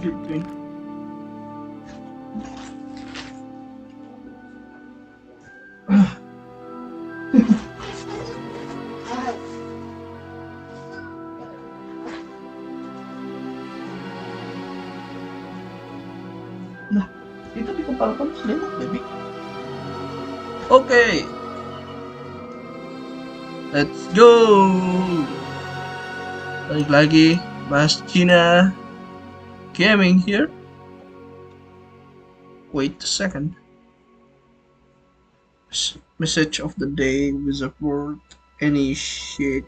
doing? Nah, itu di kepala kamu sudah enak, baby. Oke. Let's go. Balik lagi, Mascina gaming here. Wait a second. Message of the day, Wizard World, initiate.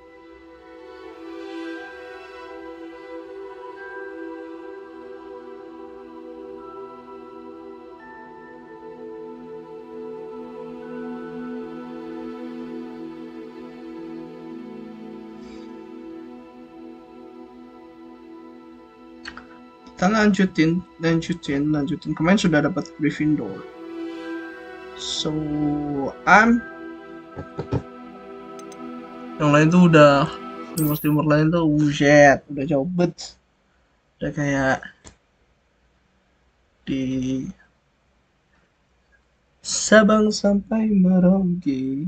Kita lanjutin. Kemarin sudah dapat Gryffindor. So, yang lain tuh udah timur lain tuh shit, udah jauh bet. Udah kayak di Sabang sampai Merauke.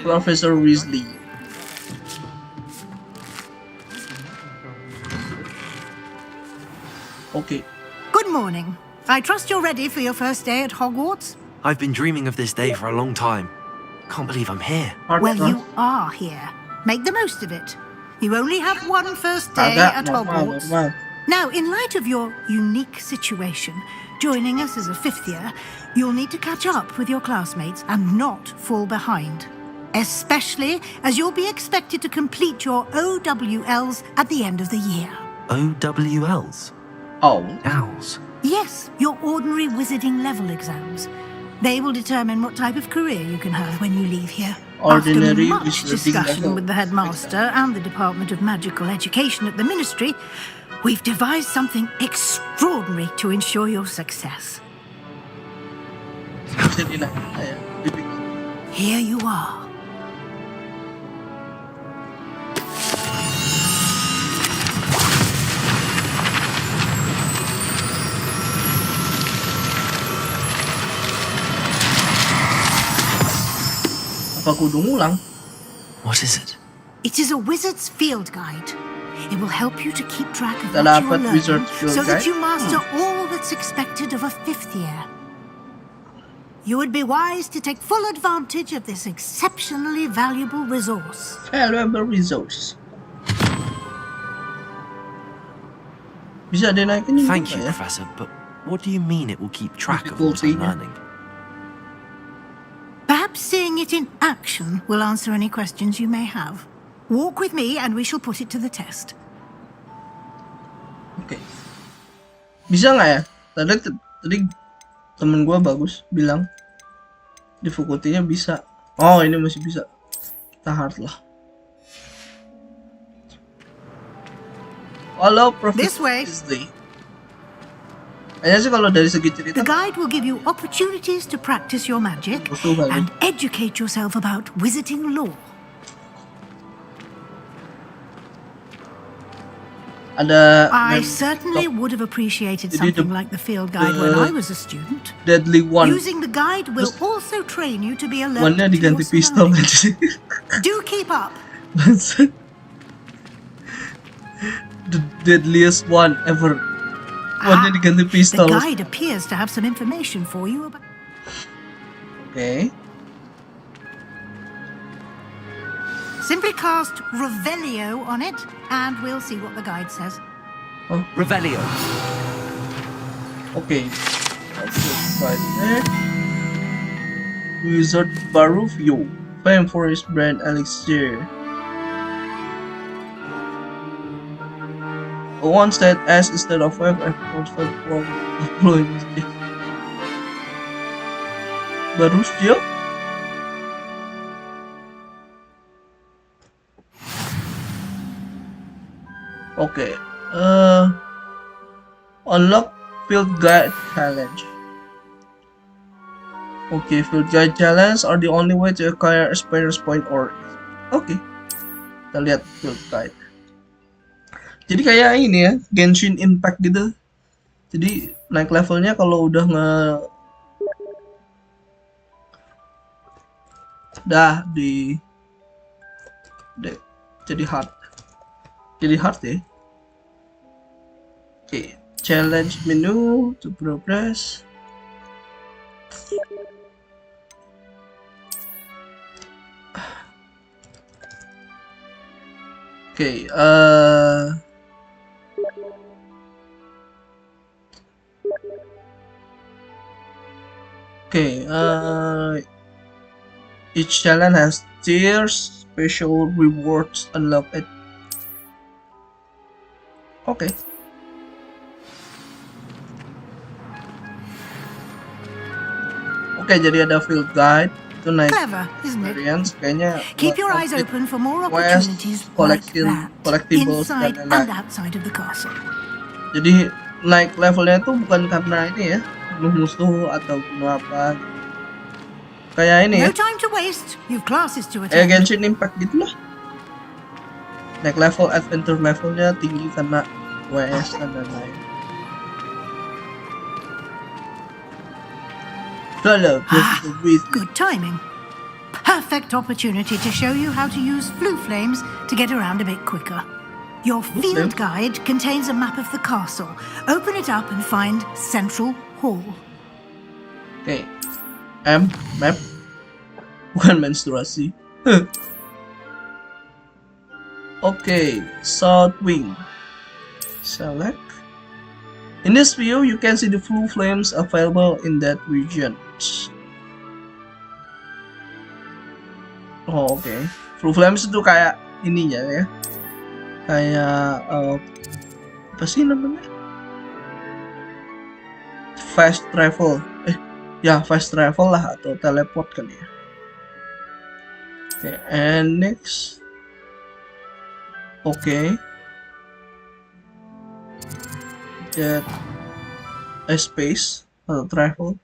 Professor Weasley. Okay. Good morning. I trust you're ready for your first day at Hogwarts? I've been dreaming of this day for a long time. Can't believe I'm here. Well, you are here. Make the most of it. You only have one first day at Hogwarts. Now, in light of your unique situation, joining us as a fifth year, you'll need to catch up with your classmates and not fall behind. Especially as you'll be expected to complete your OWLs at the end of the year. OWLs? Oh. Owls? Yes, your ordinary wizarding level exams. They will determine what type of career you can have when you leave here. Ordinary After much discussion with the headmaster and the Department of Magical Education at the Ministry, we've devised something extraordinary to ensure your success. Here you are. Apa kudu ngulang? What is it? It is a wizard's field guide. It will help you to keep track of Kita what you dapat are wizard learning field so that guide? you master all that's expected of a fifth year. You would be wise to take full advantage of this exceptionally valuable resource. Valuable resource. Bisa dinaikin juga Thank you, ya? Professor, but what do you mean it will keep track of what I'm Difficulty-nya. learning? Perhaps seeing it in action will answer any questions you may have. Walk with me and we shall put it to the test. Oke. Bisa nggak ya? Tadi temen gua bagus bilang difficulty-nya bisa. Oh, ini masih bisa. Kita hard lah. Halo, This Professor way. Weasley. Kayaknya sih kalau dari segi cerita The guide will give you opportunities to practice your magic Betul banget. and educate yourself about wizarding lore. ada I certainly would have appreciated Jadi something the- like the field guide when I was a student. Deadly One. Using the guide will Terus also train you to be alert One-nya to your diganti pistol surroundings. aja sih. Do keep up. The deadliest one ever. One-nya diganti The pistol. guide appears to have some information for you about... Oke. Simply cast Revelio on it, and we'll see what the guide says. Revelio. Oke. Right there. Wizard Barufio, famed for his brand elixir. One stat S instead of 5 and constant from Barufio? Oke. Unlock Field Guide Challenge. Okay, Field Guide Challenge are the only way to acquire a Spider's Point or... Okay. Kita lihat field guide. Jadi kayak ini ya, Genshin Impact gitu. Jadi naik levelnya kalau udah jadi hard. Jadi hard ya. Oke, challenge menu to progress. Oke, each challenge has tiers, special rewards unlocked. Oke. Oke, jadi ada field guide itu naik Clever, isn't it? experience kayaknya. Keep your eyes complete open for more quest, opportunities like that, collectibles inside dan and lain-lain. outside of the castle. Jadi naik levelnya itu bukan karena ini ya, bunuh musuh atau bunuh apa. Kayak ini No ya, time to waste. You've classes to kayak attend. Genshin Impact gitu lah. Naik level, adventure levelnya tinggi karena WS dan lain-lain. Good timing. Perfect opportunity to show you how to use flue flames to get around a bit quicker. Your field guide contains a map of the castle. Open it up and find Central Hall. Oke, map, bukan menstruasi. Oke, South Wing. Select. In this view, you can see the flue flames available in that region. Oh, oke. Flue flames itu kayak ininya ya. Kayak apa sih namanya? Fast travel. Fast travel lah atau teleport kali ya. Oke, and next. Oke. Get a space atau travel.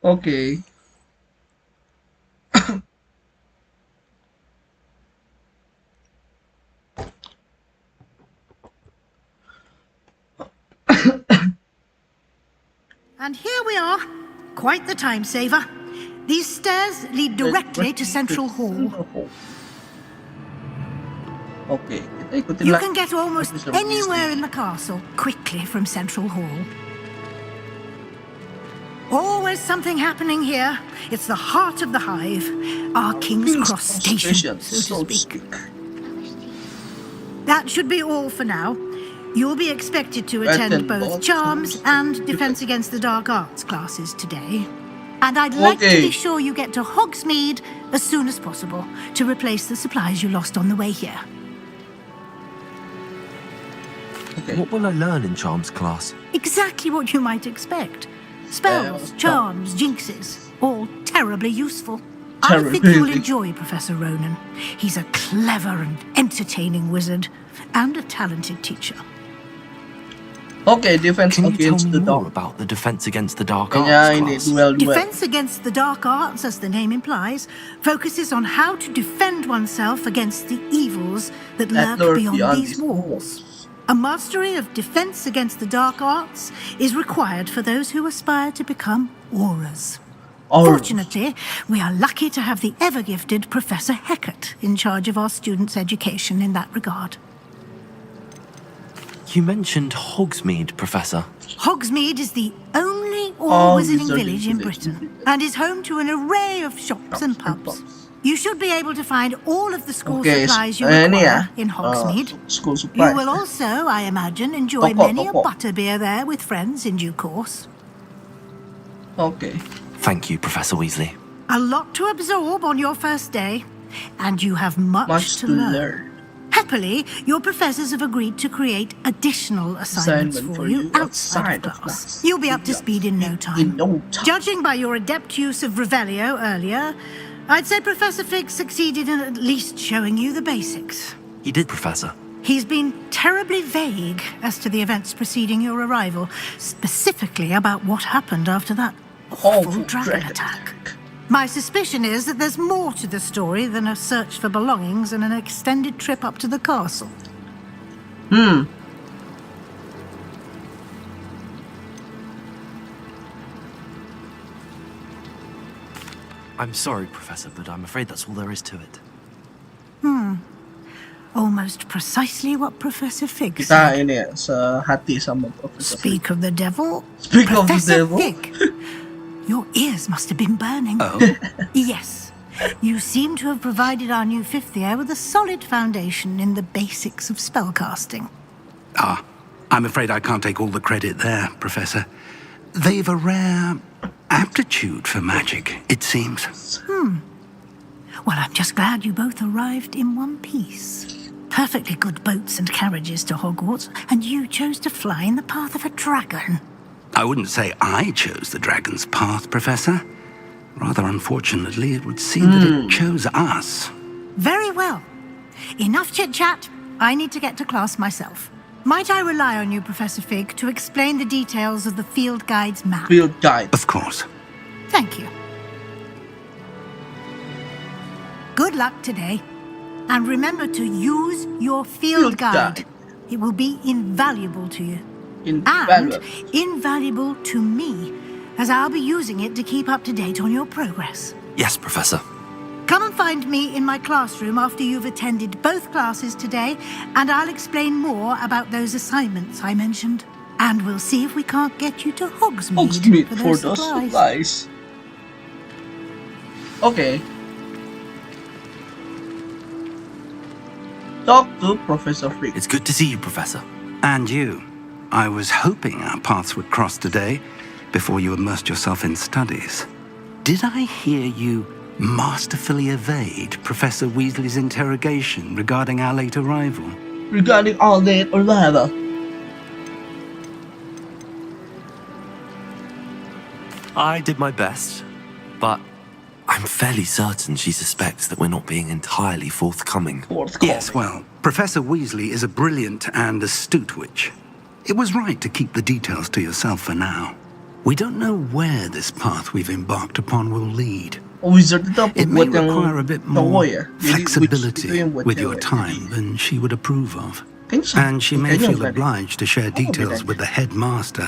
Oke. And here we are. Quite the time saver. These stairs lead directly to Central Hall. Oke, kita ikutin You lah. can get almost anywhere in the castle quickly from Central Hall. Always something happening here. It's the heart of the hive, our King's Cross station, so to speak. That should be all for now. You'll be expected to attend both Charms and Defense Against the Dark Arts classes today. And I'd like to be sure you get to Hogsmeade as soon as possible to replace the supplies you lost on the way here. What will I learn in Charms class? Exactly what you might expect. Spells, charms, jinxes, all terribly useful. I think you'll enjoy Professor Ronan. He's a clever and entertaining wizard and a talented teacher. Okay, Defense Can you tell Against me the more Dark. about the Defense Against the Dark Kayaknya Arts ini class? duel. Defense Against the Dark Arts, as the name implies, focuses on how to defend oneself against the evils that lurk beyond these walls. A mastery of Defense Against the Dark Arts is required for those who aspire to become auras. Fortunately, we are lucky to have the ever-gifted Professor Hecat in charge of our students' education in that regard. You mentioned Hogsmeade, Professor. Hogsmeade is the only all-wizarding village in Britain and is home to an array of shops and pubs. You should be able to find all of the school supplies you require in Hogsmeade. You will also, I imagine, enjoy many a butterbeer there with friends in due course. Okay. Thank you, Professor Weasley. A lot to absorb on your first day, and you have much to learn. Happily, your professors have agreed to create additional assignments for you outside of class. You'll be up to speed in no time. Judging by your adept use of Revelio earlier, I'd say Professor Fig succeeded in at least showing you the basics. He did, Professor. He's been terribly vague as to the events preceding your arrival, specifically about what happened after that awful dragon attack. My suspicion is that there's more to the story than a search for belongings and an extended trip up to the castle. I'm sorry, Professor, but I'm afraid that's all there is to it. Almost precisely what Professor Fig Kita said. ini ya, sehati sama Profesor Fig. Speak of the devil. Speak of the Professor devil. Fig, your ears must have been burning. Oh? Yes. You seem to have provided our new fifth year with a solid foundation in the basics of spellcasting. Ah, I'm afraid I can't take all the credit there, Professor. They've a rare aptitude for magic, it seems. Well, I'm just glad you both arrived in one piece. Perfectly good boats and carriages to Hogwarts, and you chose to fly in the path of a dragon. I wouldn't say I chose the dragon's path, Professor. Rather unfortunately, it would seem that it chose us. Very well. Enough chit-chat. I need to get to class myself. Might I rely on you, Professor Fig, to explain the details of the field guide's map? Field guide. Of course. Thank you. Good luck today. And remember to use your field guide. It will be invaluable to you. Invaluable. And invaluable to me, as I'll be using it to keep up to date on your progress. Yes, Professor. Come and find me in my classroom after you've attended both classes today, and I'll explain more about those assignments I mentioned. And we'll see if we can't get you to Hogsmeade for those supplies. Okay. Talk to Professor Fig. It's good to see you, Professor. And you. I was hoping our paths would cross today before you immersed yourself in studies. Did I hear you masterfully evade Professor Weasley's interrogation regarding our late arrival? Regarding our late arrival. I did my best, but I'm fairly certain she suspects that we're not being entirely forthcoming. Yes, well, Professor Weasley is a brilliant and astute witch. It was right to keep the details to yourself for now. We don't know where this path we've embarked upon will lead. Wizard itu It may buat yang require a bit cowboy more ya. Jadi flexibility witch itu yang buat with your cewek. time than she would approve of. Kayaknya And she may kayaknya feel bukan. obliged to share details bedanya? with the headmaster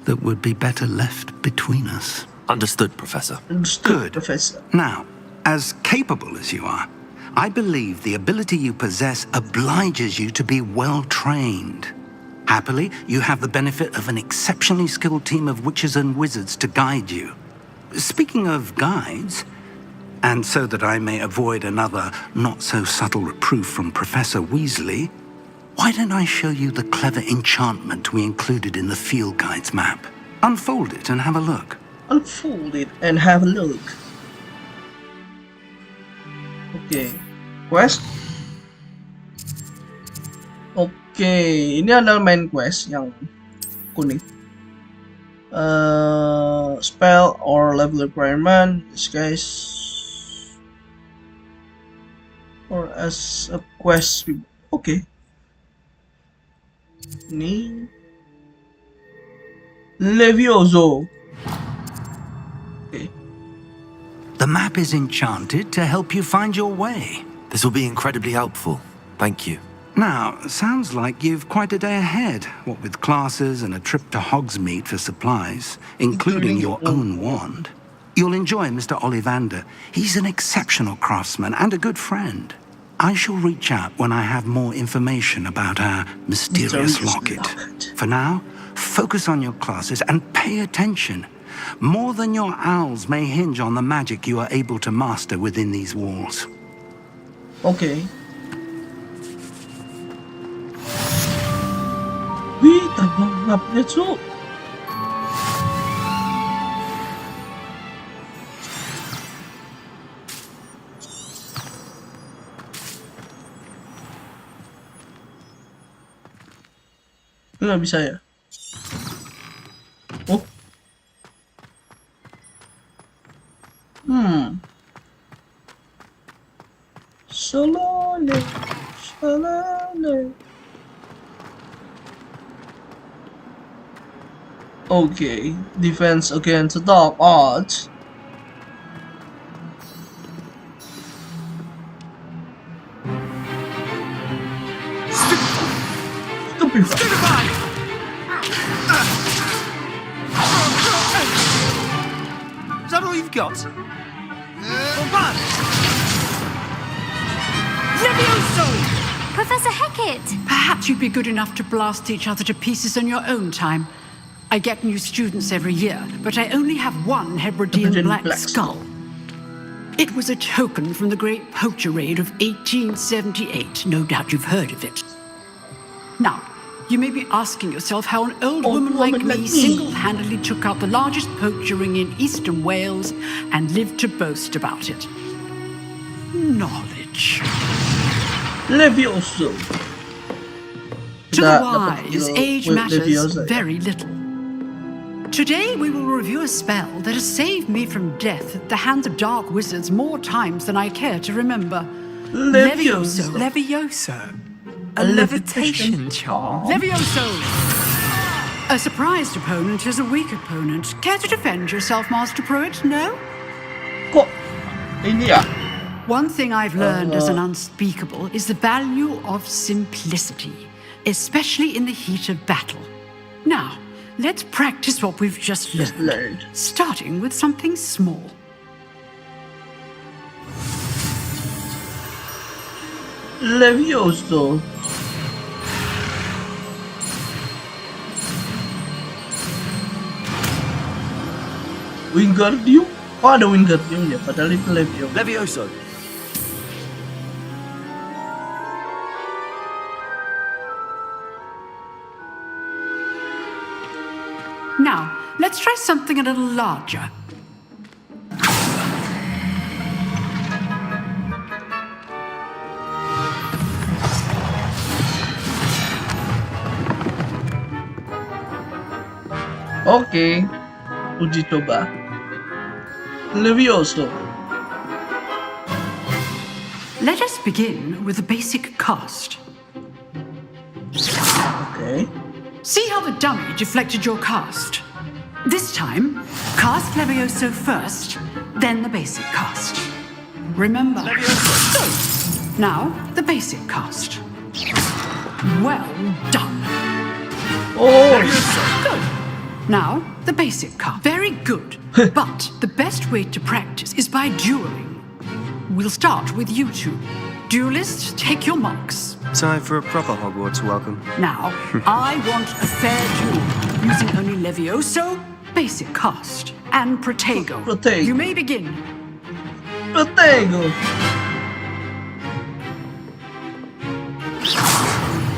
that would be better left between us. Understood, Professor. Understood, Good. Professor. Now, as capable as you are, I believe the ability you possess obliges you to be well trained. Happily, you have the benefit of an exceptionally skilled team of witches and wizards to guide you. Speaking of guides, and so that I may avoid another not-so-subtle reproof from Professor Weasley, why don't I show you the clever enchantment we included in the field guide's map? Unfold it and have a look. Unfold it and have a look. Oke. Quest. Oke, ini adalah main quest yang kuning. Spell or level requirement, disguise, or as a quest. Oke. Ini Levioso. Okay. The map is enchanted to help you find your way. This will be incredibly helpful. Thank you. Now, sounds like you've quite a day ahead, what with classes and a trip to Hogsmeade for supplies, including your own wand. You'll enjoy Mr. Ollivander. He's an exceptional craftsman and a good friend. I shall reach out when I have more information about our mysterious locket. For now, focus on your classes and pay attention. More than your owls may hinge on the magic you are able to master within these walls. Okay. Wih, terbang mapnya cu. Nggak bisa ya? Oh. Slowly, slowly. Okay, defense against dark arts. Stupefy. Is that all you've got? Professor Hecat! Perhaps you'd be good enough to blast each other to pieces on your own time. I get new students every year, but I only have one Hebridean black skull. It was a token from the Great Poacher Raid of 1878. No doubt you've heard of it. Now, you may be asking yourself how an old woman like me single-handedly took out the largest poacher ring in eastern Wales and lived to boast about it. Knowledge. Levioso. To the wise, age matters very little. Today we will review a spell that has saved me from death at the hands of dark wizards more times than I care to remember. Levioso. Levioso. A levitation charm. Levioso! A surprised opponent is a weak opponent. Care to defend yourself, Master Pruitt? No? Kok ini ya? One thing I've learned as an unspeakable is the value of simplicity, especially in the heat of battle. Now, let's practice what we've just learned, starting with something small. Levioso. Wingardium? Oh, ada Wingardium ya, padahal itu Levioso. Levioso. Now, let's try something a little larger. Oke, uji coba. Levioso. Let us begin with the basic cast. Okay. See how the dummy deflected your cast? This time, cast Levioso first, then the basic cast. Remember? Good. Now, the basic cast. Well done. Oh, Good. Now, the basic cast. Very good. But the best way to practice is by dueling. We'll start with you two. Duelists, take your marks. Time for a proper Hogwarts welcome. Now, I want a fair duel, using only Levioso, basic cast, and Protego. Protego. You may begin. Protego.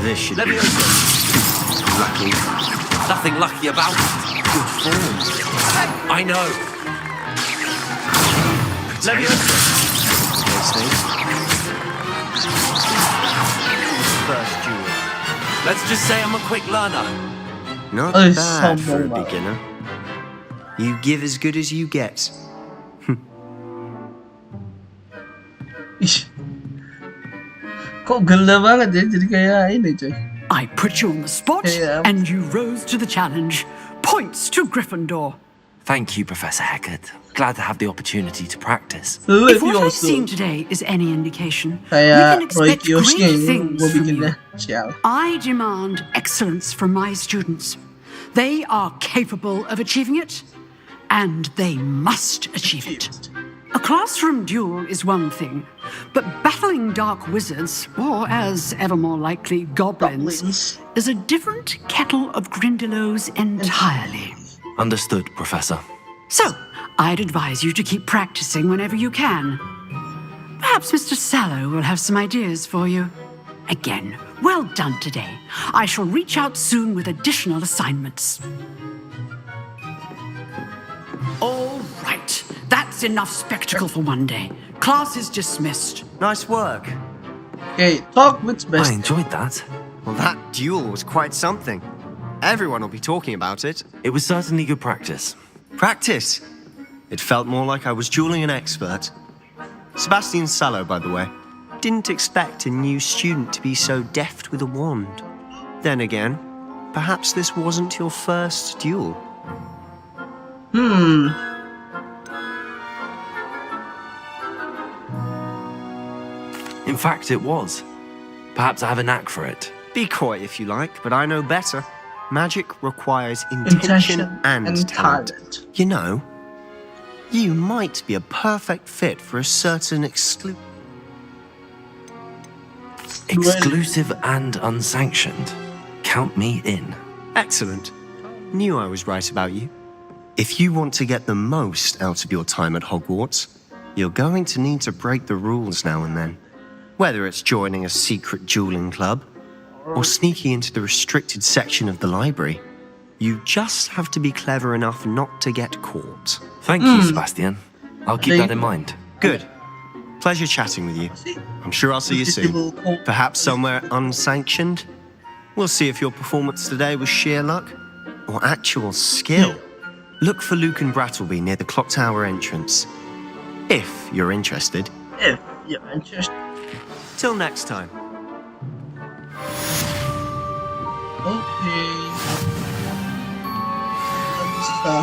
This should be Levioso. lucky. Nothing lucky about it. Good form. I know. Levioso. Okay, Steve. First duel. Let's just say I'm a quick learner. Not Oh, bad for a someone. beginner. You give as good as you get. Ih. Kok gila banget ya, jadi kayak ini coy. I put you on the spot, Yeah. and you rose to the challenge. Points to Gryffindor. Thank you, Professor Hecat. Glad to have the opportunity to practice. If what I've Levioso. seen today is any indication, we can Kayak Roy expect Kiyosaki great ini things gue from bikinnya. you. Sial. I demand excellence from my students. They are capable of achieving it, and they must achieve it. A classroom duel is one thing, but battling dark wizards, or as ever more likely, goblins, Goblins. is a different kettle of Grindylows entirely. Understood, Professor. So, I'd advise you to keep practicing whenever you can. Perhaps Mr. Sallow will have some ideas for you. Again, well done today. I shall reach out soon with additional assignments. All right, that's enough spectacle for one day. Class is dismissed. Nice work. Okay, talk with I best. enjoyed that. Well, that duel was quite something. Everyone will be talking about it. It was certainly good practice. Practice. It felt more like I was dueling an expert. Sebastian Sallow, by the way. Didn't expect a new student to be so deft with a wand. Then again, perhaps this wasn't your first duel. In fact, it was. Perhaps I have a knack for it. Be coy if you like, but I know better. Magic requires intention and talent. You know, you might be a perfect fit for a certain exclusive and unsanctioned. Count me in. Excellent. Knew I was right about you. If you want to get the most out of your time at Hogwarts, you're going to need to break the rules now and then. Whether it's joining a secret dueling club, or sneaking into the restricted section of the library, you just have to be clever enough not to get caught. Thank you, Sebastian. I'll keep that in mind. Good. Pleasure chatting with you. I'm sure I'll see you soon. Perhaps somewhere unsanctioned. We'll see if your performance today was sheer luck or actual skill. Look for Luke and Brattleby near the clock tower entrance. If you're interested. If you're interested. Till next time. Oke. Kita bisa.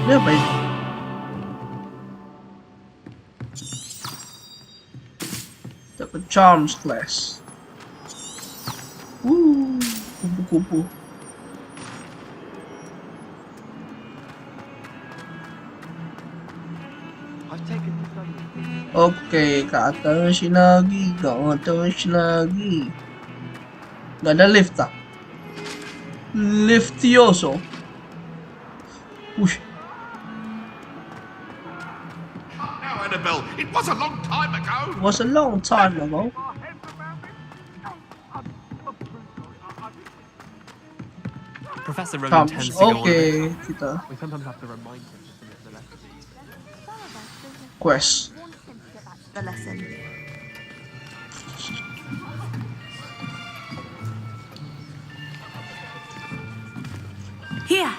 Ini apa ini? Dapat charms class. Kupu-kupu. Oke, ke atas lagi, ke atas lagi. Gak ada lift tak? Liftioso. Wih. Now, Annabelle, it was a long time ago. It was a long time ago. Professor Rowan tends to go on. Oke, kita We sometimes have to remind him of some of the lessons. quest. The lesson. Here,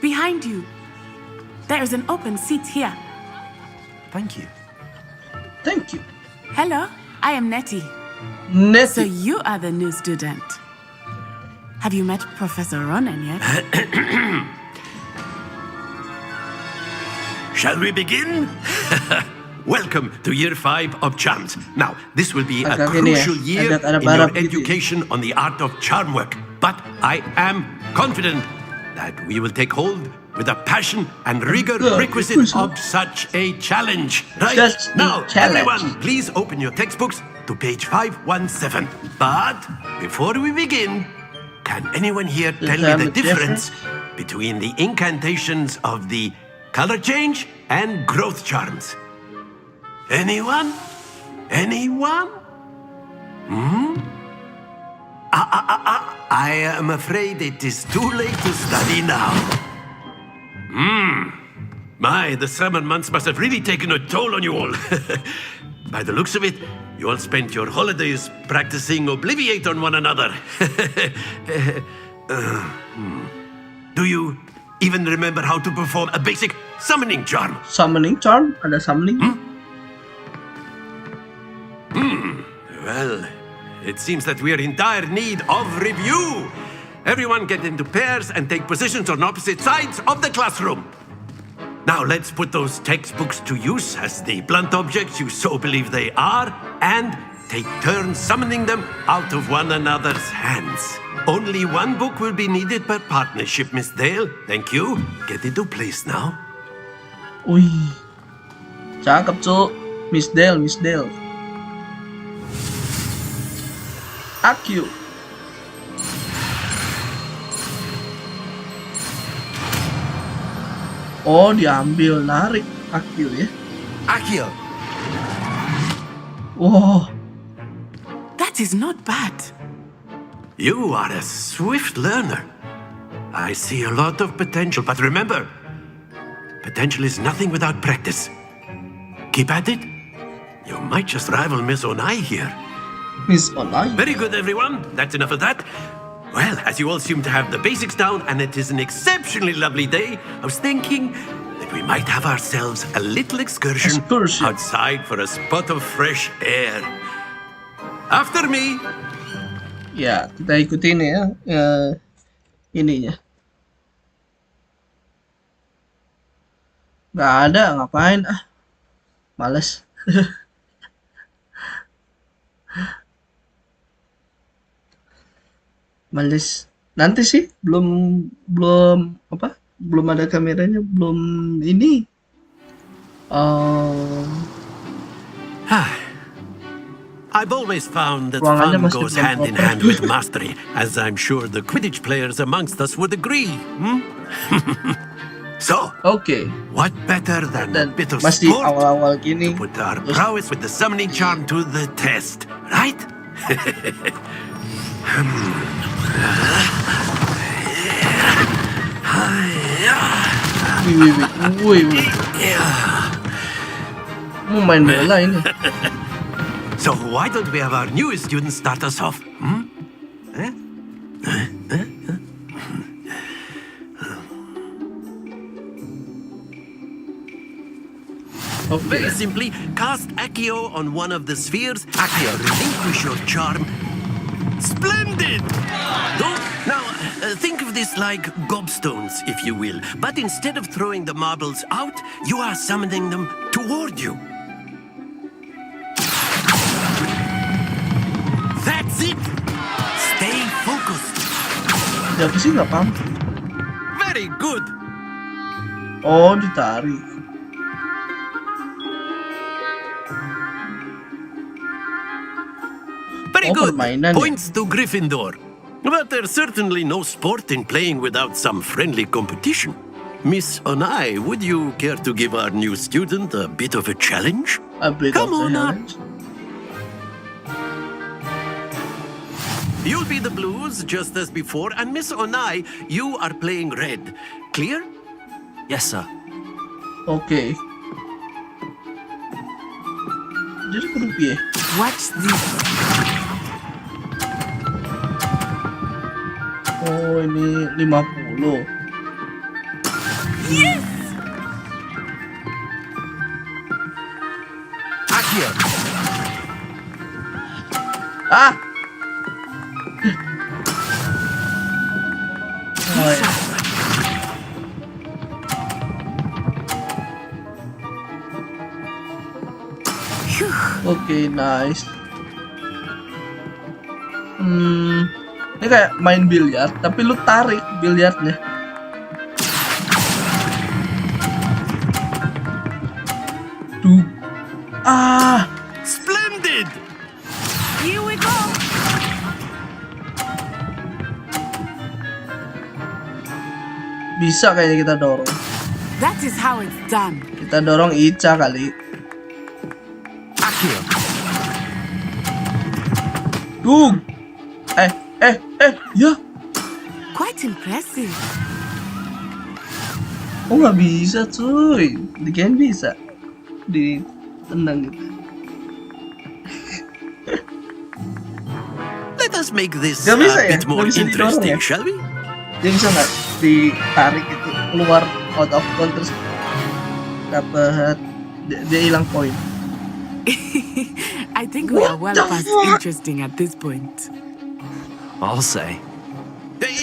behind you. There is an open seat here. Thank you. Thank you. Hello, I am Nettie. So Nettie. you are the new student. Have you met Professor Ronan yet? Shall we begin? Welcome to Year 5 of Charms. Now, this will be a crucial year in your education on the art of charm work. But I am confident that we will take hold with the passion and rigor requisite of such a challenge. Right? Now, everyone, please open your textbooks to page 517. But before we begin, can anyone here tell me the difference between the incantations of the color change and growth charms? Anyone? Anyone? I am afraid it is too late to study now. My, the summer months must have really taken a toll on you all. By the looks of it, you all spent your holidays practicing Obliviate on one another. Do you even remember how to perform a basic summoning charm? Summoning charm? Ada summoning? Well, it seems that we are in dire need of review. Everyone get into pairs and take positions on opposite sides of the classroom. Now let's put those textbooks to use as the blunt objects you so believe they are, and take turns summoning them out of one another's hands. Only one book will be needed per partnership, Miss Dale. Thank you. Get into place now. Wih. Cakep, Cuk. Miss Dale, Miss Dale. Aku. Oh, diambil, narik Akil ya. Akil. Wow. That is not bad. You are a swift learner. I see a lot of potential, but remember, potential is nothing without practice. Keep at it. You might just rival Miss Onai here. Miss Onai? Very good, everyone. That's enough of that. Well, as you all seem to have the basics down, and it is an exceptionally lovely day, I was thinking that we might have ourselves a little excursion outside for a spot of fresh air. After me. Ya, kita ikutin ya, ininya. Gak ada, ngapain ah. Males. Males. Nanti sih belum apa? Belum ada kameranya, belum ini. I've always found that Ruangannya fun masih goes belum hand in proper. hand with mastery, as I'm sure the Quidditch players amongst us would agree. So, Oke. what better than a Dan bit of masih sport awal-awal gini. to put our Terus prowess with the summoning charm to the test, right? wih. Mau main bola ini. So why don't we have our newest student start us off? Very simply, cast Accio on one of the spheres. Accio, relinquish your charm. Splendid! Now, think of this like gobstones, if you will. But instead of throwing the marbles out, you are summoning them toward you. That's it! Stay focused. Siapa sih nggak paham? Very good. Oh, ditarik. Very Oh, good. permainan ya? Points to Gryffindor. But there's certainly no sport in playing without some friendly competition. Miss Onai, would you care to give our new student a bit of a challenge? A bit Come of on a up. challenge. You'll be the blues, just as before, and Miss Onai, you are playing red. Clear? Yes, sir. Oke. Jadi kudu piye? Watch this. Oh, ini 50. Yes! Accio. Ah! Oh, ya. Oke, nice. Ini kayak main biliar, tapi lu tarik biliarnya. Duh. Ah, Splendid! Here we go. bisa kayaknya kita dorong. That is how it's done. Kita dorong Ica kali. Accio. Duh. Ya. Quite impressive. Oh, nggak bisa cuy. Dikirain bisa. Ditendang gitu. Let us make this Gak a bisa ya? bit more Gak bisa didorong interesting, ya? shall we? Dia bisa nggak ditarik itu keluar out of bounds terus dapat dia hilang poin. I think we are well What the past fuck? interesting at this point. I'll say.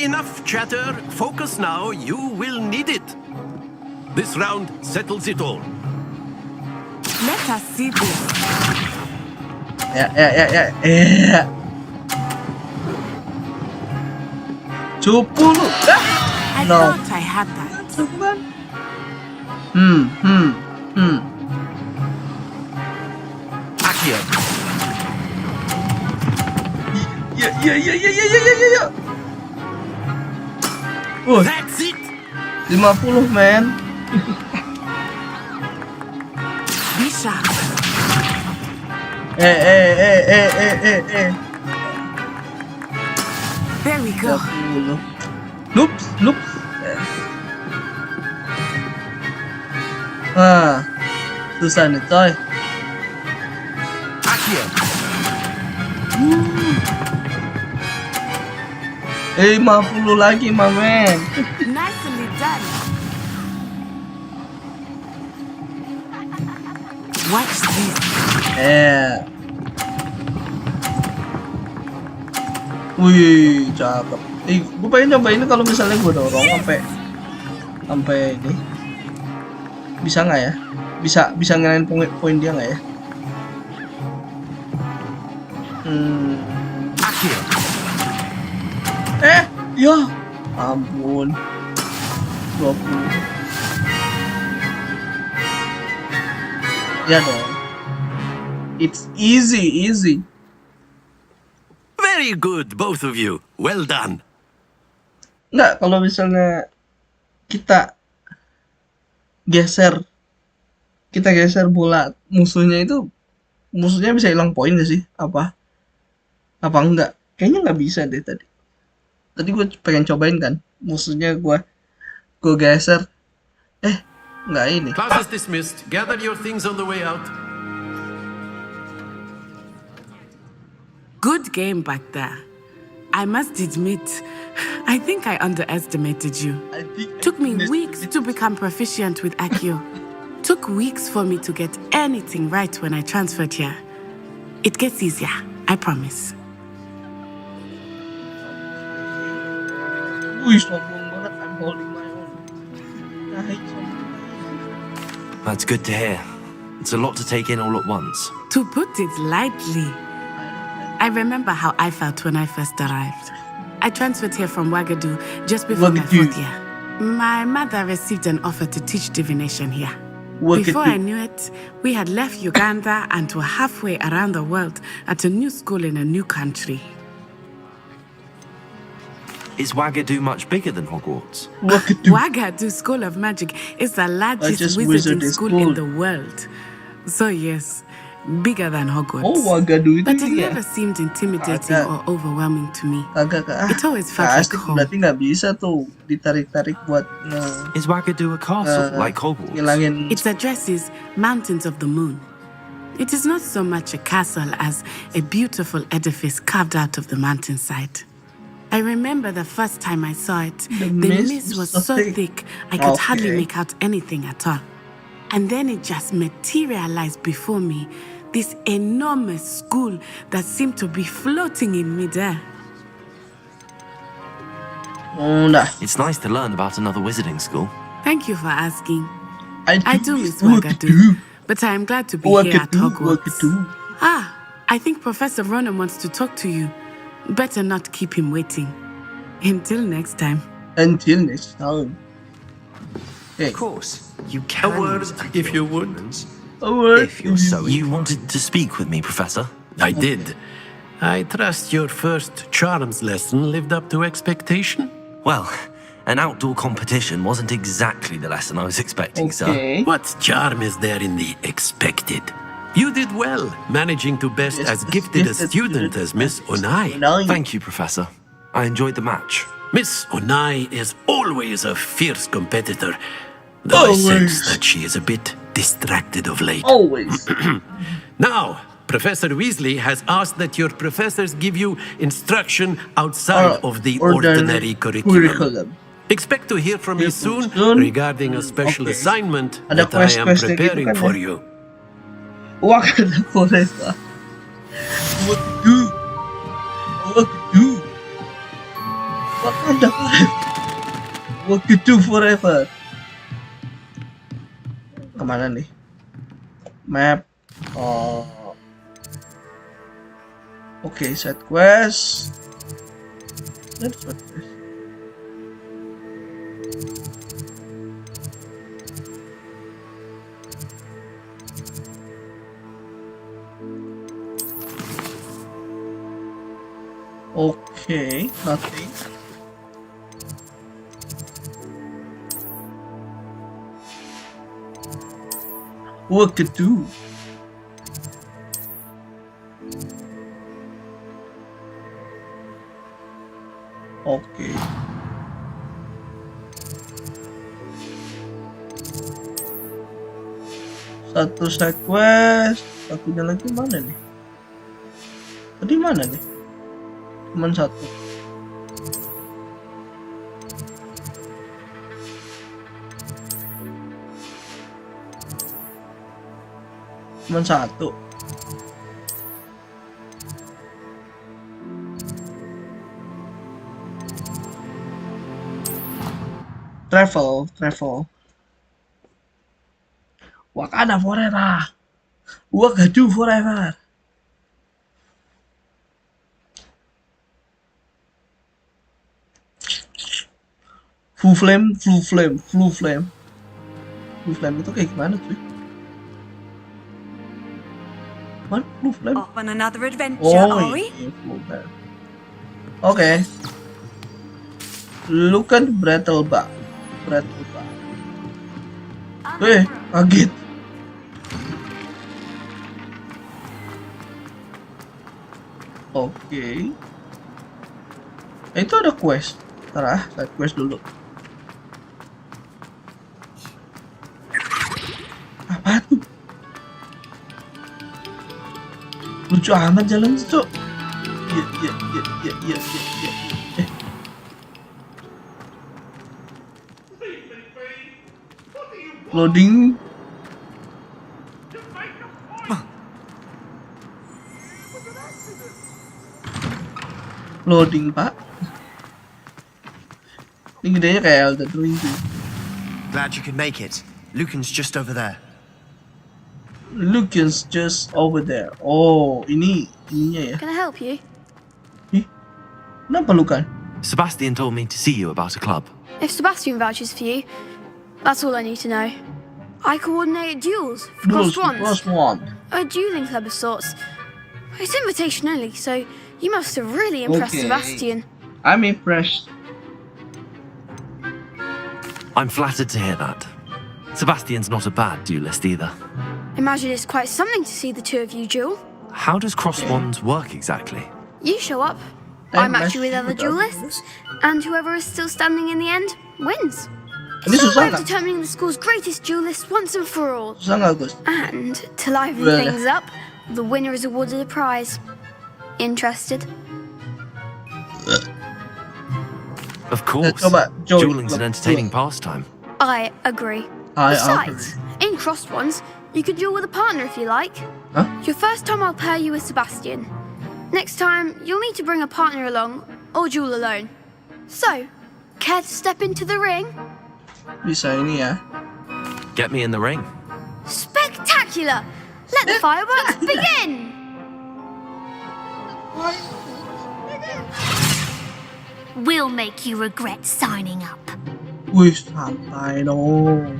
Enough chatter. Focus now. You will need it. This round settles it all. Let us see this. Ya. 10. I No. thought I had that. Accio. Ya. That's it. 50 men. Be sharp. There we go. 30. Noops. Susah nih coy. Accio. 50 lagi mamen. Nicely done. Watch this. Wih, cakep. Gue pengen nyobain kalau misalnya gue dorong sampai ini. Bisa nggak ya? Bisa ngelain poin dia nggak ya? Accio. Ya ampun. 20. Ya dong. It's easy. Very good, both of you. Well done. Nggak, kalau misalnya kita geser bola musuhnya bisa hilang poin gak sih? Apa enggak? Kayaknya nggak bisa deh tadi. Tadi gue pengen cobain kan, musuhnya gue geser. Nggak ini. Class is dismissed. Gather your things on the way out. Good game back there. I must admit, I think I underestimated you. Took me weeks to become proficient with Accio. Took weeks for me to get anything right when I transferred here. It gets easier, I promise. Wih, sombong banget. I'm holding my own. Nah, sombong. That's good to hear. It's a lot to take in all at once. To put it lightly, I remember how I felt when I first arrived. I transferred here from Ouagadougou just before my 4th year. My mother received an offer to teach divination here. Before I knew it, we had left Uganda and were halfway around the world at a new school in a new country. Is Ouagadougou much bigger than Hogwarts? Ouagadougou School of Magic is the largest wizarding school in the world. So yes, bigger than Hogwarts. Oh, Ouagadougou itu but it ya? never seemed intimidating or overwhelming to me. It always felt like home. Berarti nggak bisa tuh ditarik-tarik buat Is Ouagadougou a castle like Hogwarts? ngilangin. Its address is Mountains of the Moon. It is not so much a castle as a beautiful edifice carved out of the mountainside. I remember the first time I saw it, the mist was so thick I could hardly make out anything at all. And then it just materialized before me, this enormous school that seemed to be floating in midair. It's nice to learn about another wizarding school. Thank you for asking. I do miss Ouagadougou, but I am glad to be here at Hogwarts. I think Professor Ronan wants to talk to you. Better not keep him waiting. Until next time. Until next time. Of course, you can. A word, if you would. A word. If you're so You wanted to speak with me, Professor? I did. I trust your first charms lesson lived up to expectation? Well, an outdoor competition wasn't exactly the lesson I was expecting, sir. What charm is there in the expected? You did well, managing to best as gifted a student as Miss Onai. Thank you, Professor. I enjoyed the match. Miss Onai is always a fierce competitor, though I sense that she is a bit distracted of late. Always. Now, Professor Weasley has asked that your professors give you instruction outside of the ordinary curriculum. Expect to hear from me soon regarding a special assignment that I am preparing for you. Wakanda forever. Wakanda forever. Wakanda forever. Kemana nih? Map. Oh. Oke, side quest. That's side quest. Okay, nothing. What could do? Okay. Satu side quest, satunya lagi mana nih? Tadi mana nih? Cuman satu. Cuman satu. Travel. Wakanda forever. Ouagadougou forever. Full flame. Full flame itu kayak gimana cuy? Mana full flame? Off on another adventure, Oh, are we? iya, full flame. Oke. Look at Brattle Bar. Kaget. Oke. Itu ada quest. Ntar side quest dulu. Apa tuh? Lucu amat jalan tuh. Iya. Loading. Loading, Pak. Ini gedenya kayak Elden Ring sih. Glad you could make it. Lucan's just over there. Oh, ininya ya. Can I help you? Kenapa Lucan? Sebastian told me to see you about a club. If Sebastian vouches for you, that's all I need to know. I coordinate duels for crossed wands. A dueling club of sorts. It's invitation only, so you must have really impressed Sebastian. I'm impressed. I'm flattered to hear that. Sebastian's not a bad duelist either. Imagine it's quite something to see the two of you duel. How does cross wands work exactly? You show up, I match you with other duelists, and whoever is still standing in the end wins. It's our way of determining the school's greatest duelist once and for all. And to liven things up, the winner is awarded a prize. Interested? Of course. Dueling's an entertaining pastime. I agree. Besides, in crossed ones, you could duel with a partner if you like. Your first time I'll pair you with Sebastian. Next time, you'll need to bring a partner along, or duel alone. So, care to step into the ring? Bisa ini ya. Get me in the ring. Spectacular! Let the fireworks begin! We'll make you regret signing up. Wih, santai dong.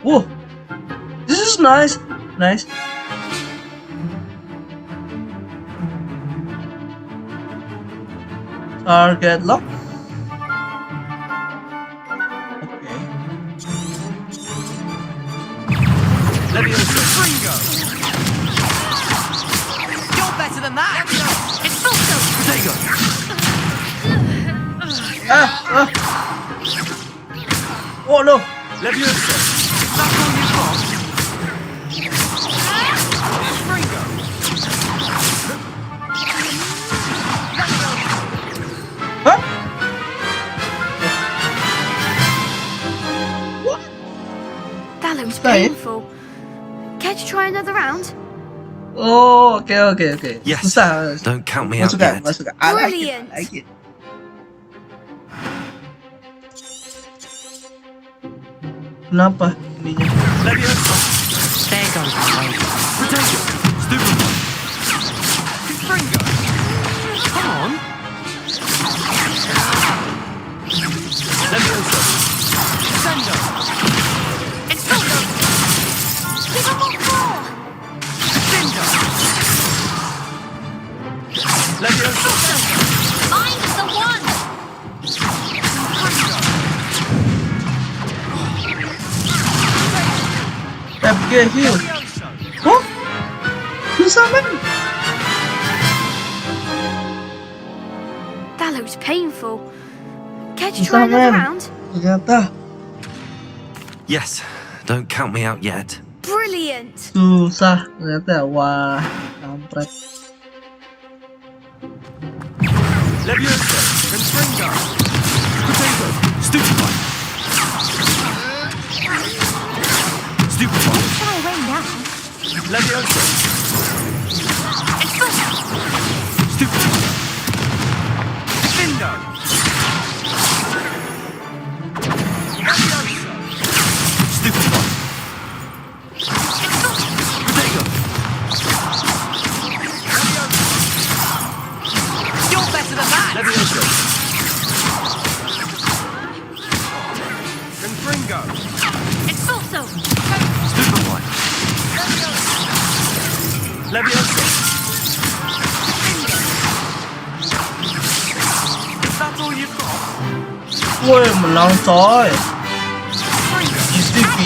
Whoa, this is nice. Target lock. Okay. Leviosa. Fringo. You're better than that. It's full scope. Potato. Oh no. Leviosa. That's all you've got. Fringo. Huh? What? That looks painful. Care to try another round? Oh, okay. Yes. Susah. Don't count me out Suka. yet. I Brilliant. like it. Kenapa ininya? Leviosa. There goes the way. Potato. Stupid one. Fringo. Come on. Leviosa. Sendo. It's full scope. Give them all four. Cinder. Leviosa. Mine's the one. FG heal. Oh? Susah man. That looks painful. Care to try another round? Ternyata Yes. Don't count me out yet. Brilliant. susah. Ternyata wah, kampret. Leviosa. Confringo. Potato. Stupid one. Stupid one. Fly away now. Leviosa. It's full. Stupid one. Cindo. Leviosa. Stupid one. Potato. Leviosa. You're better than that. Leviosa. Leviosa. Is that all you've got? Woi, menang coy.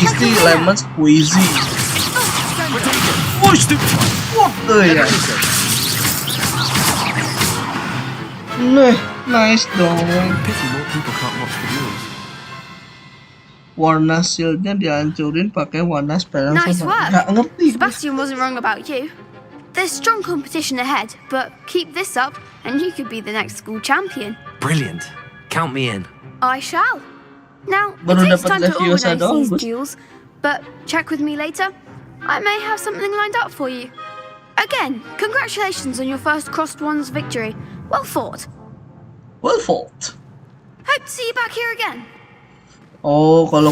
Easy lemon squeezy. What the ya? Nice dong. Pity more people can't watch the rules. Warna shieldnya dihancurin pakai warna spell yang Nice sama. work. Nggak ngerti. Sebastian wasn't wrong about you. There's strong competition ahead, but keep this up and you could be the next school champion. Brilliant. Count me in. I shall. Now, Baru it takes dapat time to Leviosa organise doang, these Gus. duels, but check with me later. I may have something lined up for you. Again, congratulations on your first Crossed Wands victory. Well fought. Well fought. Hope to see you back here again. Oh, kalau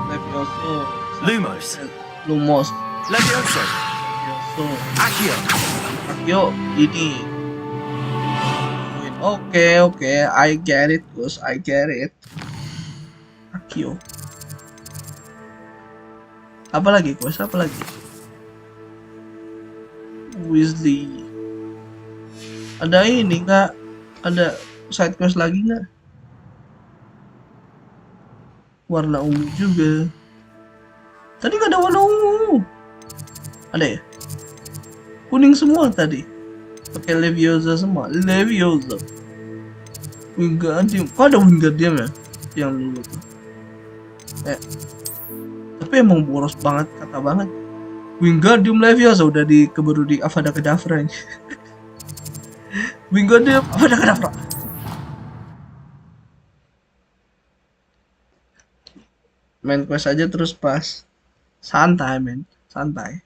Leviosa. Lumos. Lumos. Leviosa. Leviosa. Accio. Accio ini. Oke, I get it, Gus. I get it. Accio. Apa lagi, Gus? Apa lagi? Weasley. Ada ini nggak? Ada side quest lagi nggak? Warna ungu juga. Tadi nggak ada warna ungu. Ada ya? Kuning semua tadi. Pakai Leviosa semua. Leviosa. Wingardium. Kok ada Wingardium ya? Yang dulu tuh. Tapi emang boros banget, kata banget. Wingardium Leviosa udah keburu di Avada Kedavra. Wingardium Avada Kedavra. Main quest aja terus pas. Santai, men. Santai.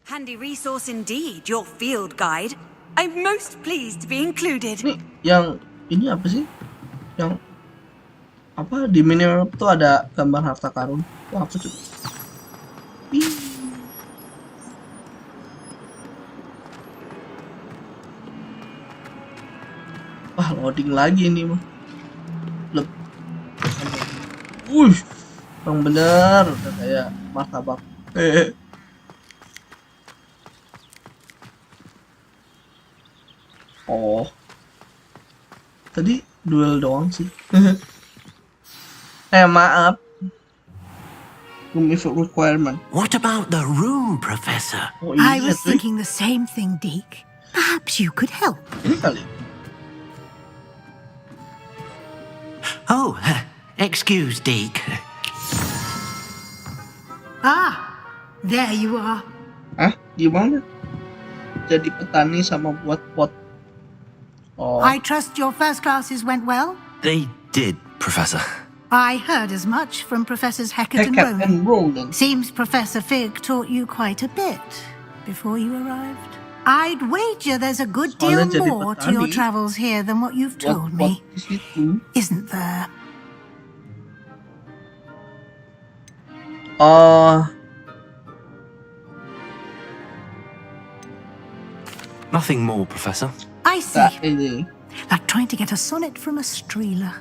Handy resource indeed, your field guide. I'm most pleased to be included. Ini apa sih? Yang apa di minimap tuh ada gambar harta karun. Wah, apa tuh? Wah, loading lagi ini mah. Yang bener udah kayak martabak. Oh, tadi duel doang sih. Maaf. Requirement. What about the room, Professor? I was thinking the same thing, Deke. Perhaps you could help. Ini kali. Oh, excuse, Deke. Ah, there you are. Gimana? Jadi petani sama buat pot. Oh. I trust your first classes went well? They did, Professor. I heard as much from Professors Hecat and Ronan. Seems Professor Fig taught you quite a bit before you arrived. I'd wager there's a good deal more to your travels here than what you've told me. Isn't there? Nothing more, Professor. I see. Like trying to get a sonnet from a streeler.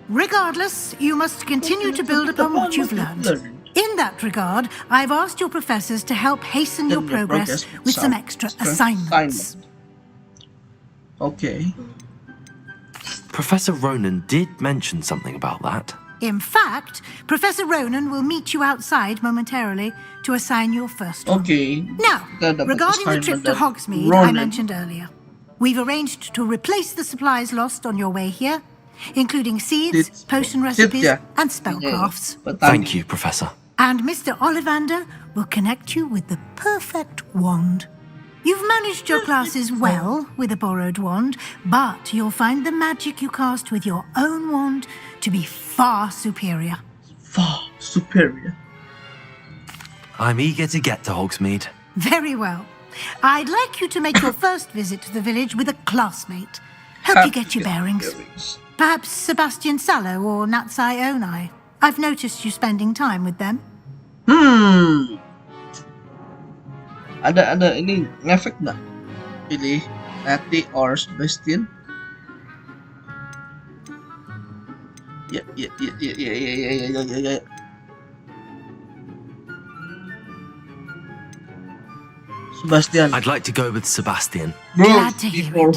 Regardless, you must continue to build upon what you've learned. In that regard, I've asked your professors to help hasten your progress with some extra assignments. Okay. Professor Ronan did mention something about that. In fact, Professor Ronan will meet you outside momentarily to assign your first one. Okay. Now, regarding the trip to Hogsmeade I mentioned earlier, we've arranged to replace the supplies lost on your way here, including seeds, potion recipes, and spellcrafts. Thank you, Professor. And Mr. Ollivander will connect you with the perfect wand. You've managed your classes well with a borrowed wand, but you'll find the magic you cast with your own wand to be far superior. Far superior. I'm eager to get to Hogsmeade. Very well. I'd like you to make your first visit to the village with a classmate. Help you get your bearings. Perhaps Sebastian Sallow or Natsai Onai. I've noticed you spending time with them. Ada ini ngefek nggak? Pilih Natty or Sebastian. Ya. Sebastian. I'd like to go with Sebastian. Glad to hear it.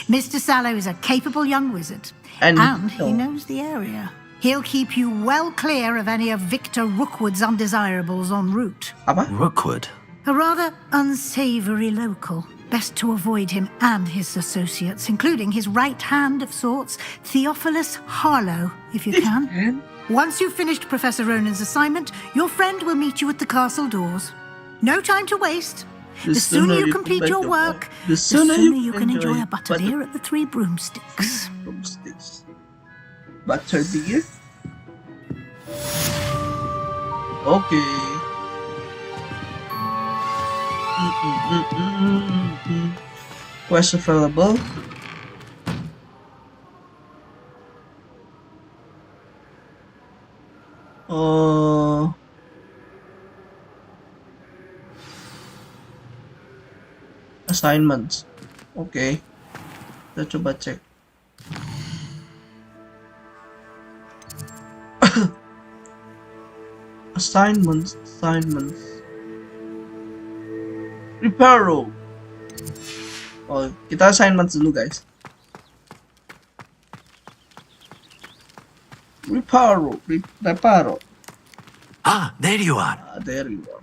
Mr. Sallow is a capable young wizard, and he knows the area. He'll keep you well clear of any of Victor Rookwood's undesirables en route. Rookwood? A rather unsavory local. Best to avoid him and his associates, including his right hand of sorts, Theophilus Harlow, if you can. Once you've finished Professor Ronan's assignment, your friend will meet you at the castle doors. No time to waste. The sooner you complete your work, the sooner you can enjoy a butterbeer at the Three Broomsticks. Butterbeer? Okay. Quest available. Assignments. Okay. Kita coba cek. Assignments. Reparo. Oh, kita assignments dulu, guys. Reparo. Ah, there you are. There you are.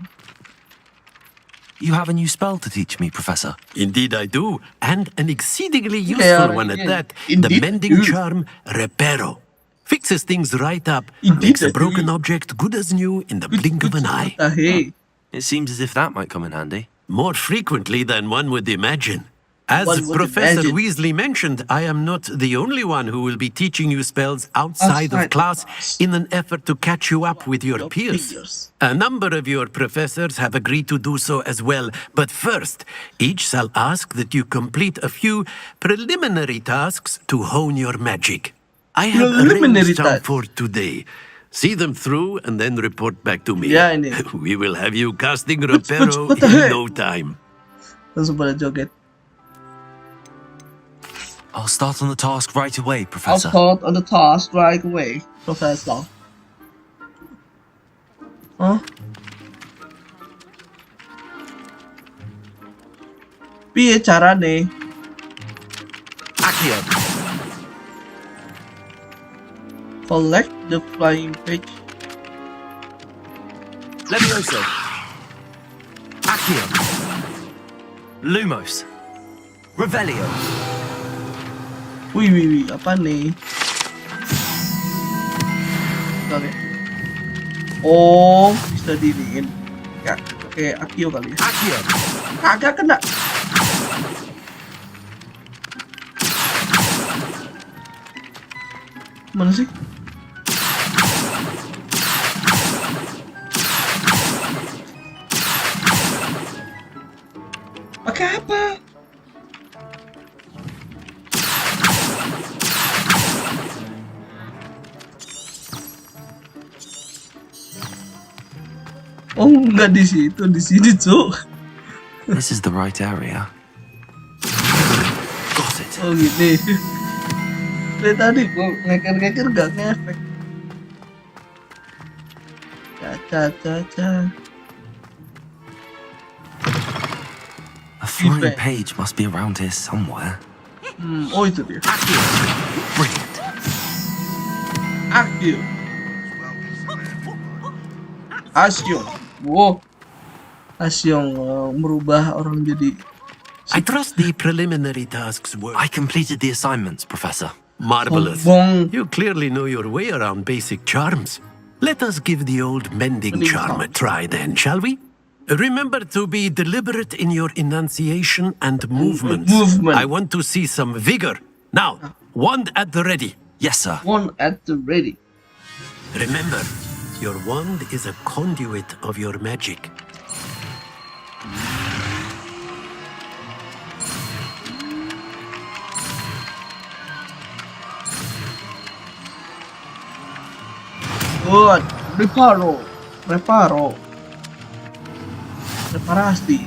You have a new spell to teach me, Professor. Indeed I do, and an exceedingly useful one at that. The mending charm, Reparo. Fixes things right up, makes a broken object good as new in the blink of an eye. It seems as if that might come in handy. More frequently than one would imagine. As Professor Weasley mentioned, I am not the only one who will be teaching you spells outside of class in an effort to catch you up with your peers. A number of your professors have agreed to do so as well, but first, each shall ask that you complete a few preliminary tasks to hone your magic. I have arranged some for today. See them through and then report back to me. We will have you casting Reparo in no time. Langsung pada joget. I'll start on the task right away, Professor. Huh? Piye carane? Accio. Collect the flying page. Levioso. Accio. Lumos. Revelio. Wih, apa nih? Oke. Oh, bisa diriin. Ya, pakai Akio kali ya. Accio. Kagak kena. Mana sih? Pakai apa? Oh, enggak di situ, di sini, Cuk. This is the right area. Got it. Oh, gini. Dari tadi gua ngeker-ngeker gak ngefek. Caca. A flying page must be around here somewhere. Oh itu dia. Brilliant. Asio. Wow. Asyong merubah orang jadi. I trust the preliminary tasks were. I completed the assignments, Professor. Marvelous. You clearly know your way around basic charms. Let us give the old mending charm a try then, shall we? Remember to be deliberate in your enunciation and movements. I want to see some vigor. Now, wand at the ready. Yes, sir. Wand at the ready. Remember, your wand is a conduit of your magic. Good. Reparo. Reparasi.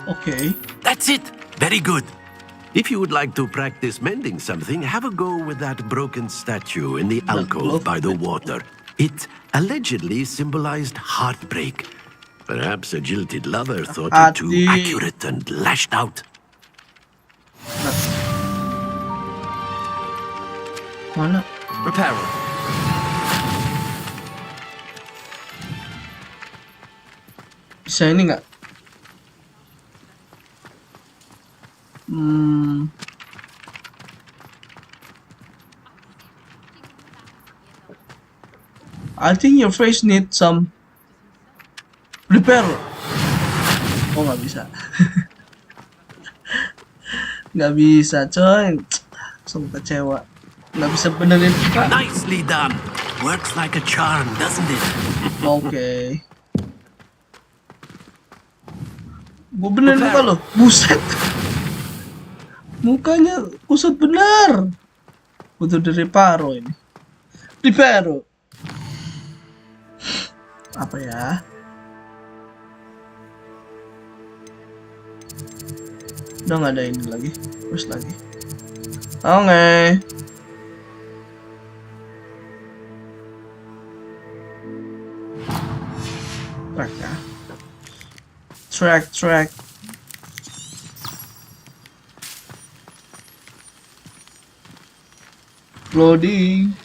Okay. That's it. Very good. If you would like to practice mending something, have a go with that broken statue in the alcove by the water. It allegedly symbolized heartbreak. Perhaps a jilted lover thought it too accurate and lashed out. Mana? Reparo. Bisa ini nggak? I think your face needs some repair. Oh, nggak bisa. Nggak bisa, coy. Sungguh kecewa. Nggak bisa benerin Kak. Nicely done. Works like a charm, doesn't it? Oke. Gue benerin muka lo. Buset. Mukanya kusut bener. Butuh di reparo ini. Reparo. Apa ya? Udah nggak ada ini lagi. Terus lagi. Oke. Track ya. Track. Loading.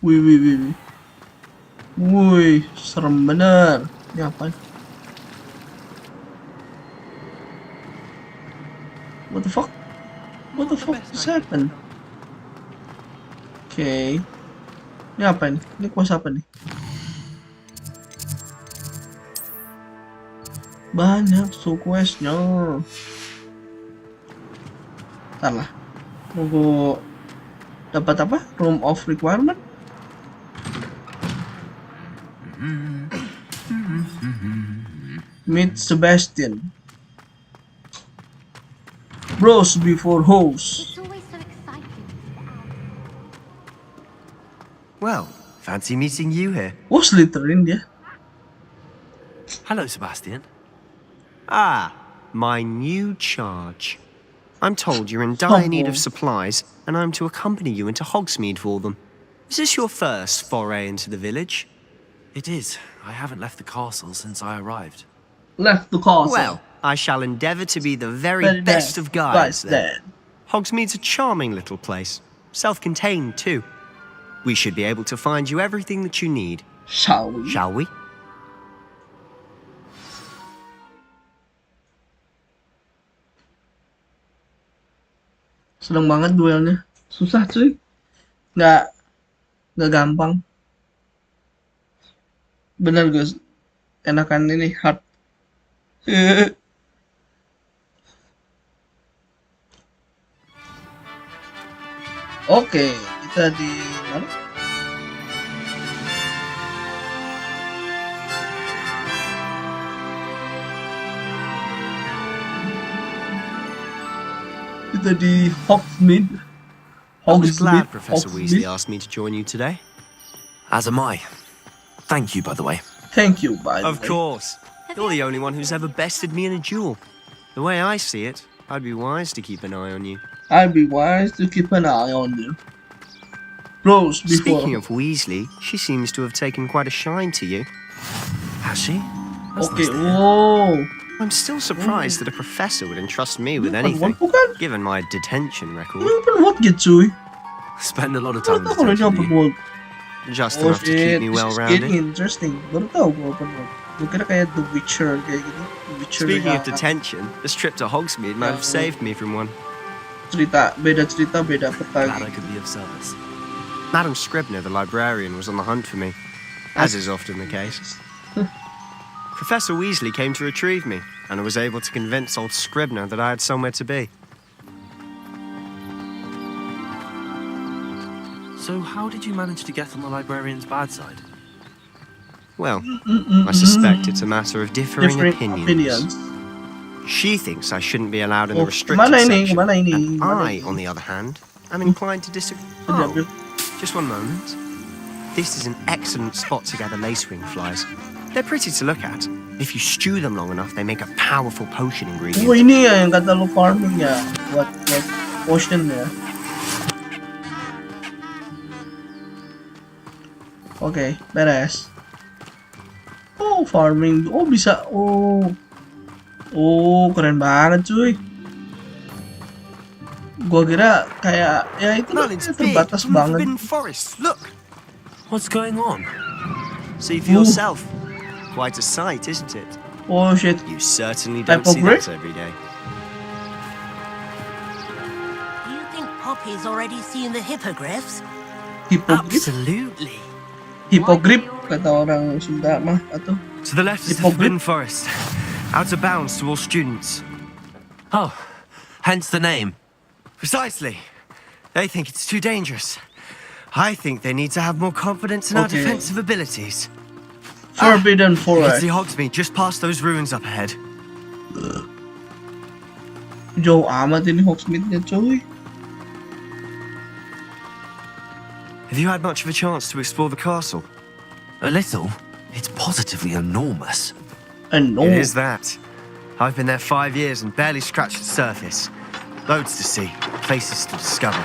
Wih. Wih, serem bener. Ini apa? What the fuck? What the fuck is happen? Oke. Ini apa ini? Ini kuasa apa nih? Banyak questnya. Salah. Mau dapat apa? Room of requirement? Meet Sebastian. Bros before hoes. Well, fancy meeting you here. Oh, Slytherin dia. Hello, Sebastian. Ah, my new charge. I'm told you're in dire need of supplies, and I'm to accompany you into Hogsmeade for them. Is this your first foray into the village? It is. I haven't left the castle since I arrived. Left the castle. Well, I shall endeavour to be the very best of guides then. Hogsmeade's a charming little place. Self-contained, too. We should be able to find you everything that you need. Shall we? Shall we? Seneng banget duelnya. Susah cuy. Nggak gampang. Bener guys. Enakan ini hard. Oke, kita di mana? Kita di Hogsmeade. I was glad Professor Weasley asked me to join you today. As am I. Thank you, by the way. Thank you, by the way. Of course. You're the only one who's ever bested me in a duel. The way I see it, I'd be wise to keep an eye on you. I'd be wise to keep an eye on you. Bros before. Speaking of Weasley, she seems to have taken quite a shine to you. Has she? Okay, whoa. I'm still surprised that a professor would entrust me with anything, given my detention record. What gitu? Spend a lot of time in detention. Just enough to keep me well-rounded. It's interesting. Baru tahu gue open world. Gue kira kayak The Witcher kayak gitu. Speaking of detention, this trip to Hogsmeade might have saved me from one. Beda cerita, beda petang. Glad I could be of service. Madam Scribner, the librarian, was on the hunt for me, as is often the case. Professor Weasley came to retrieve me, and I was able to convince old Scribner that I had somewhere to be. So how did you manage to get on the librarian's bad side? Well, I suspect it's a matter of differing opinions. She thinks I shouldn't be allowed in the restricted section, and I, on the other hand, am inclined to disagree. Oh, just one moment. This is an excellent spot to gather lacewing flies. They're pretty to look at, If you stew them long enough, they make a powerful potion ingredient. Oh, ini ya yang kata lu farming ya, buat potion ya. Oke, beres. Oh, farming. Oh, bisa. Oh, keren banget cuy. Gua kira kayak ya itu terbatas banget. Look. What's going on? See for yourself. Quite a sight, isn't it? Oh shit. You certainly don't see that every day. Do you think Poppy's already seen the hippogriffs? Hippogriff? Absolutely. Hippogriff kata orang Sunda mah atau? To the left is the Forbidden Forest. Out of bounds to all students. Oh, hence the name. Precisely. They think it's too dangerous. I think they need to have more confidence in our defensive abilities. Forbidden Forest. You can see Hogsmeade just past those ruins up ahead. Jauh amat ini Hogsmeade-nya cuy. Have you had much of a chance to explore the castle? A little. It's positively enormous. It is that. I've been there 5 years and barely scratched the surface. Loads to see, places to discover.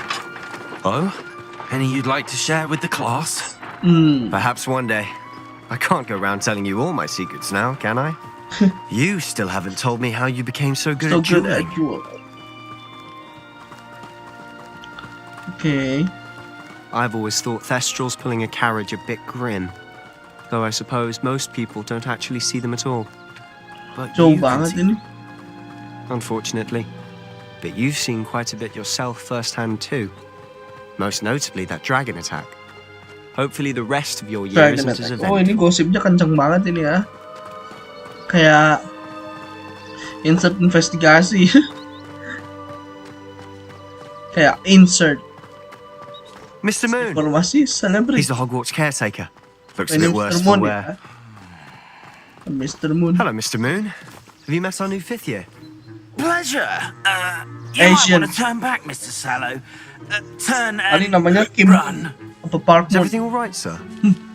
Oh? Any you'd like to share with the class? Perhaps one day. I can't go around telling you all my secrets now, can I? You still haven't told me how you became so good at dueling. Okay. I've always thought Thestrals pulling a carriage a bit grim. Though I suppose most people don't actually see them at all. But you can see them, unfortunately. But you've seen quite a bit yourself firsthand too. Most notably that dragon attack. Hopefully the rest of your year isn't as eventful. Oh, ini gosipnya kenceng banget ini ya. Kayak insert investigasi. Kayak insert. Mr. Moon. Informasi celebrity. He's the Hogwarts caretaker. Looks a bit worse for wear. Mr. Moon. Hello, Mr. Moon. Have you met our new 5th year? Pleasure. You might want to turn back, Mr. Sallow. Turn and run. Is everything all right, sir?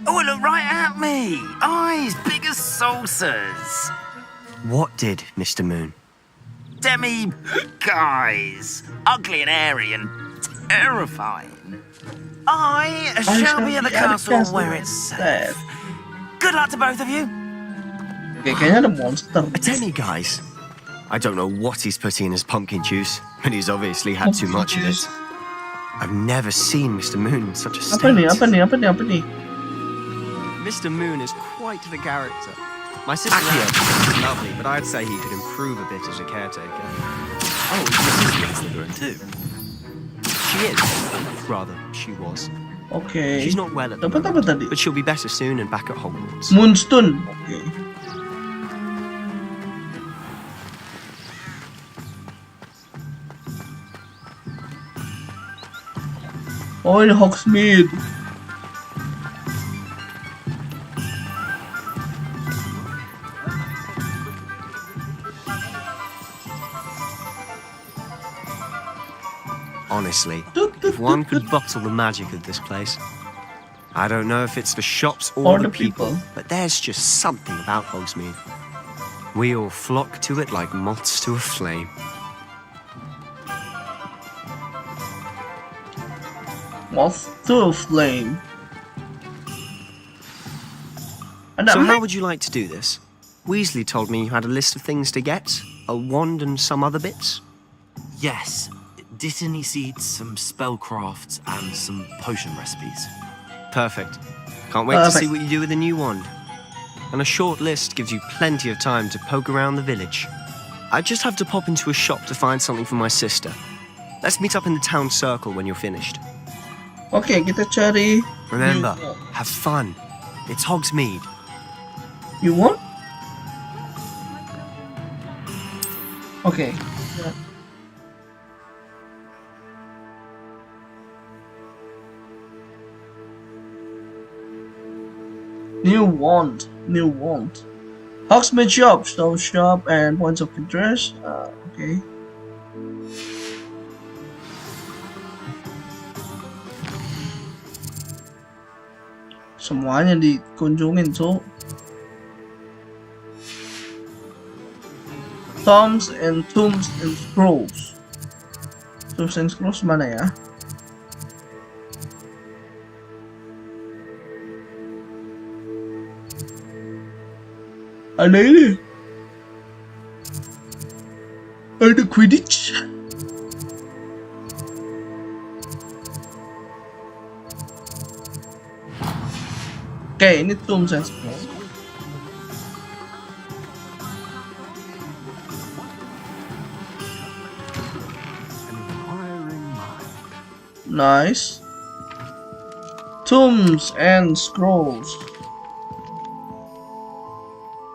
Oh, look right at me. Eyes big as saucers. What did, Mr. Moon? Guys. Ugly and airy and terrifying. I shall be at the castle where it's safe. Good luck to both of you. Kayaknya ada monster. Guys. I don't know what he's putting in his pumpkin juice, but he's obviously had too much of it. I've never seen Mr. Moon in such a state. Apa nih? Mr. Moon is quite the character. My sister is lovely, but I'd say he could improve a bit as a caretaker. Oh, Mrs. Slytherin too. She is. Rather, she was. Okay. She's not well at the moment, but she'll be better soon and back at Hogwarts. Moonstone. Okay. Oh, ini Hogsmeade. Honestly, if one could bottle the magic of this place. I don't know if it's the shops or the people, but there's just something about Hogsmeade. We all flock to it like moths to a flame. Moth to a flame. So how would you like to do this? Weasley told me you had a list of things to get, a wand and some other bits. Yes, Dittany seeds, some spellcrafts, and some potion recipes. Perfect. Can't wait to see what you do with the new wand. And a short list gives you plenty of time to poke around the village. I just have to pop into a shop to find something for my sister. Let's meet up in the town circle when you're finished. Okay, kita cari. Remember, have fun. It's Hogsmeade. You want? Okay. Yeah. New wand. Hogsmeade shop, stone shop, and points of interest. Okay. Semuanya dikunjungin, so. Tombs and Scrolls. Tombs and Scrolls mana ya? Ada ini. Ada Quidditch. Oke, ini Tombs and Scrolls. Nice. Tombs and Scrolls.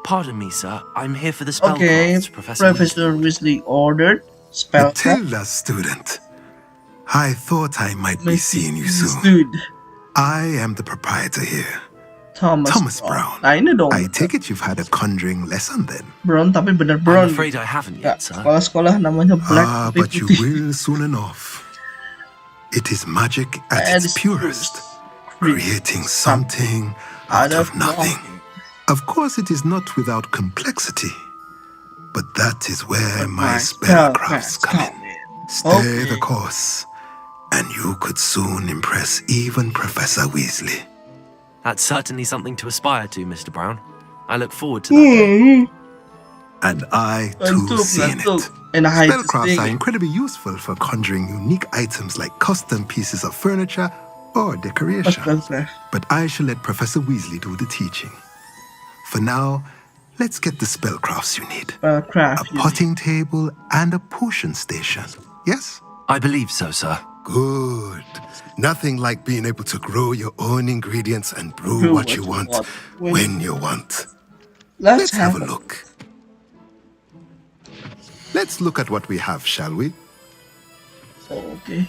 Pardon me, sir. I'm here for the spellcrafts, Okay, Professor Weasley ordered spellcraft. Matilda, student. I thought I might be seeing you soon. I am the proprietor here. Thomas Brown. Nah, ini dong. I take it you've had a conjuring lesson then. Brown tapi bener Brown. I'm afraid I haven't yet, sir. Sekolah-sekolah namanya Black. But you will soon enough. It is magic at its purest, creating something out of nothing. Of course, it is not without complexity, but that is where my spellcrafts come in. Stay the course, and you could soon impress even Professor Weasley. That's certainly something to aspire to, Mr. Brown. I look forward to that. And I too see in it. Spellcrafts are incredibly useful for conjuring unique items like custom pieces of furniture or decoration. But I shall let Professor Weasley do the teaching. For now, let's get the spellcrafts you need. A potting table and a potion station. Yes? I believe so, sir. Good. Nothing like being able to grow your own ingredients and brew what you want when you want. Let's have a look. Let's look at what we have, shall we? Okay.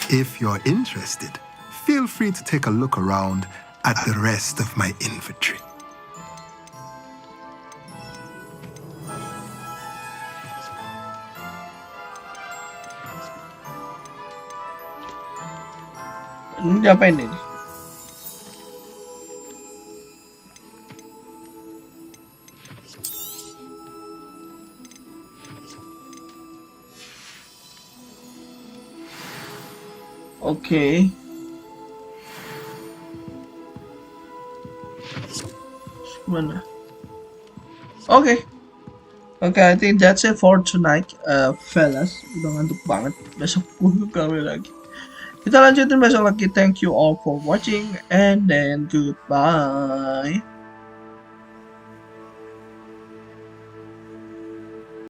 If you're interested, feel free to take a look around at the rest of my inventory. Ini apa ini? Okay. Mana? Okay. Okay, I think that's it for tonight, fellas. Udah ngantuk banget. Besok gue kawin lagi. Kita lanjutin besok lagi. Thank you all for watching and then goodbye.